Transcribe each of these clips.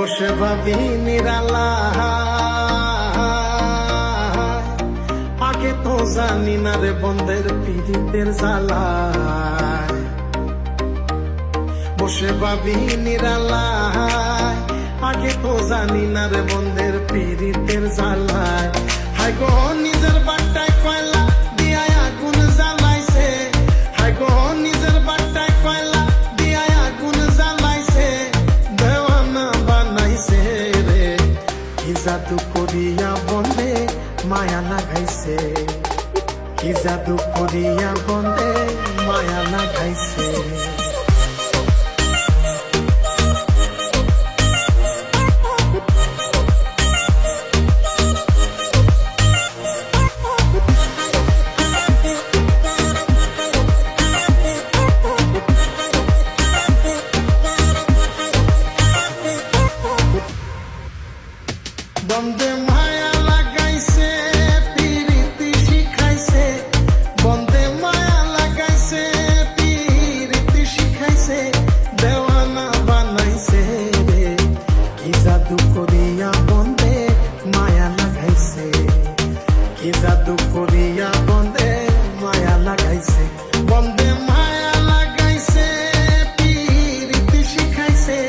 বসে ভাবি নিরালা, আগে তো জানি না রে বন্ধের পীড়িতের জ্বালা। বসে ভাবি নিরালা, আগে তো জানি না রে বন্ধের পীড়িতের জ্বালায়। হায় গো নিজের বাট্টায় কয়লা দিয়া আগুন জ্বালাইছে, হায় গো নিজের বাট্টায় কয়লা দিয়া আগুন জ্বালাইছে, দেওয়ানা বানাইছে রে। কি জাদু করিয়া বন্ধে মায়া লাগাইছে, কি জাদু করিয়া বন্ধে মায়া লাগাইছে। বন্ধে মায়া লাগাইছে, পীড়িতি শিখাইছে, বন্ধে মায়া লাগাইছে, পীড়িতি শিখাইছে, দেওয়ানা বানাইছে রে। কি জাদু করিয়া বন্ধে মায়া লাগাইছে, কি জাদু করিয়া বন্ধে মায়া লাগাইছে। বন্ধে মায়া লাগাইছে, পীড়িতি শিখাইছে,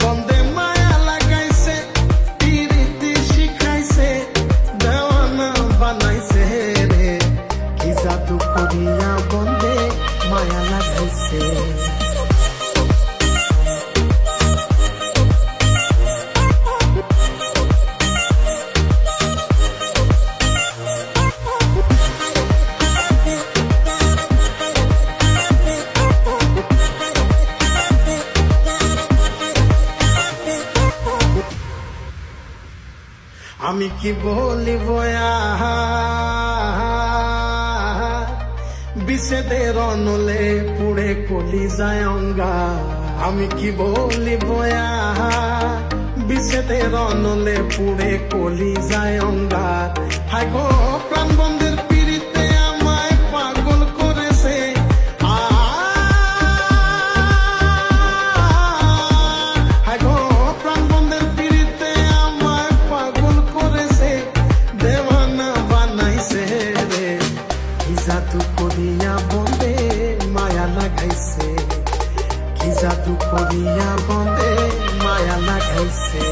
বন্ধে মায়া লাগাইছে, পীড়িতি শিখাইছে, দেওয়ানা বানাইছে রে। কি জাদু করিয়া বন্ধে মায়া লাগাইছে। আমি কি বলিব বিষেদের অনলে পুড়ে কলি যায় অঙ্গা। আমি কি বলিব বিষেদের অনলে পুড়ে কলি যায় অঙ্গা। হায় গো প্রাণ বন্ধের পীড়িতে আমায় পাগল করেছে, হায় গো প্রাণ বন্ধের পীড়িতে আমায় পাগল করেছে, দেওয়ানা বানাইছে রে। কি জাদু করিয়া বন্ধে মায়া লাগাইছে, কি জাদু করিয়া বন্ধে মায়া লাগাইছে।